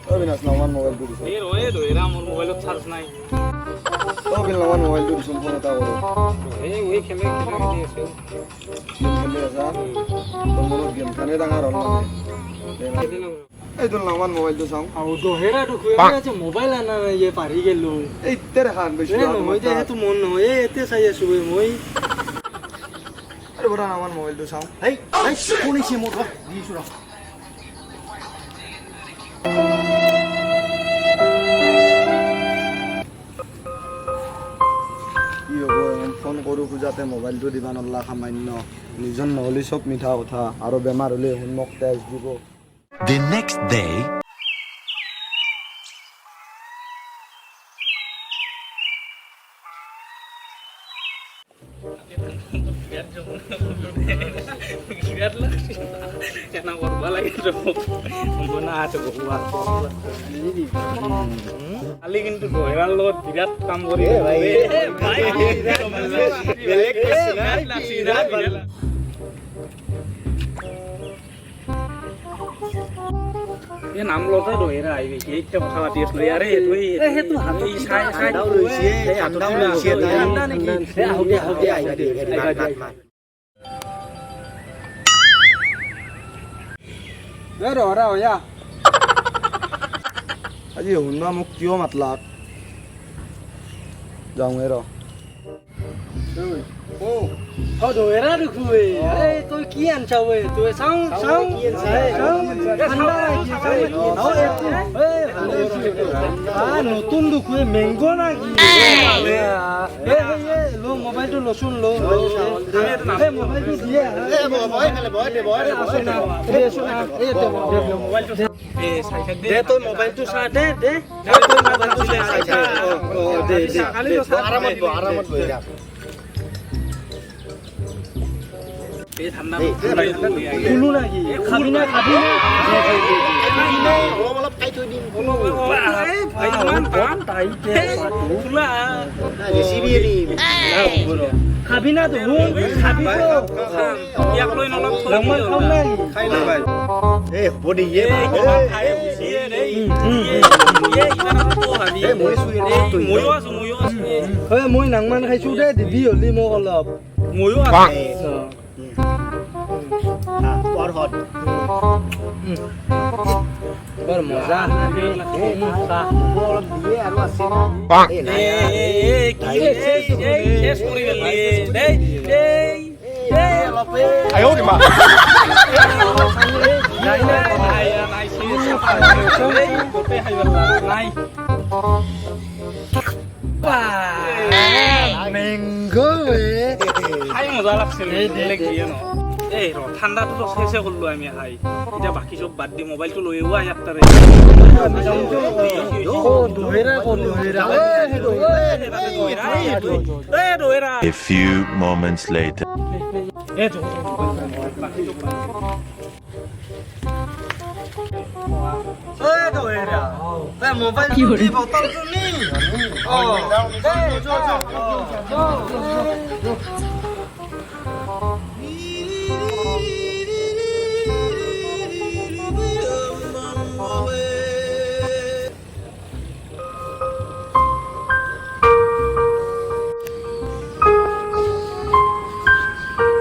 অবিনাশ নামান মোবাইলটো দিছ এই ৰয়ে ধৰিৰা মোৰ মোবাইলত চাৰ্জ নাই অবিল নামান মোবাইলটো দিছোঁ ফোন এটা কৰোঁ এই ওই খেলে খেলি আছে গেম খেলি আছা তোৰ মনত গেম খানে ডাঙৰ হ'ল মানে এইটো নামান মোবাইলটো চাওঁ আৰু দহেৰাটো খুৱাই আছে মোবাইল আনা নাই যে পাৰি গেলো এই তেৰে খান বেছি নহয় যে সেইটো মন নহয় এই এতে চাই আছো মই আরে বড় নামান মোবাইলটো চাওঁ এই কোন ইছে মোৰ দিছো ৰ কি হ'ব ফোন কৰোঁ খোজাতে মোবাইলটো দিবা নল্লা সামান্য নিজৰ নহ'লে চব মিঠা কথা আৰু বেমাৰ হ'লে মোক তেজ দিব The next day, কেনা কৰিব লাগে কালি কিন্তু দহেৰাৰ লগত বিৰাট কাম কৰি নাম লওঁতে দহেৰা আহিবি এতিয়া কথা পাতি আছিলো ইয়াৰে আজি শুনা মোক কিয় মাতলাক যাওঁ ৰ দহেৰা দেখুৱে আৰে তই কি আনছা ৱে তই চাওঁ নতুন দেখুৱে মেংগো না কি লো মোবাইলটো লচোন লো মোবাইলটো দিয়ে দে তোৰ মোবাইলটো চা দে আৰামত বহি যা এই ঠাণ্ডা খুলো নাকি খাবি না অলপ খাই থৈ দিম খাবি না তো খাবি মই নাংমান খাইছো দে দিবি হলি মোক অলপ ময়ো বৰ মজা মেংগো খাই মজা লাগছিল এই ৰ ঠাণ্ডাটোতো শেষে কৰিলো আমি খাই এতিয়া বাকী চব বাদ দি মোবাইলটো লৈ আহোঁ ইয়াত তাৰে a few moments later. Mobile কি হৰি বটলটো নি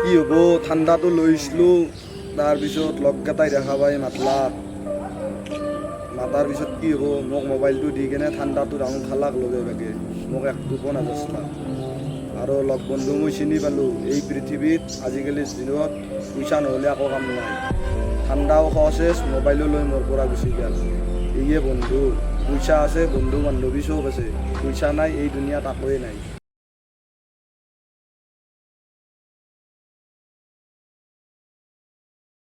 কি হ'ব ঠাণ্ডাটো লৈছিলোঁ তাৰপিছত লগকেইটাই দেখা পাই মাতলাক মাতাৰ পিছত কি হ'ব মোক মোবাইলটো দি কেনে ঠাণ্ডাটো ৰাউণ্ড খালাক লগে ভাগে মোক এক টোপো নাজাচলাক আৰু লগ বন্ধু মই চিনি পালোঁ এই পৃথিৱীত আজিকালিৰ দিনত পইচা নহ'লে একো কাম নাই ঠাণ্ডাও খৰচ মোবাইলো লৈ মোৰ পৰা গুচি গ'ল এইয়ে বন্ধু পইচা আছে বন্ধু বান্ধৱী চব আছে পইচা নাই এই দুনিয়াত একোৱেই নাই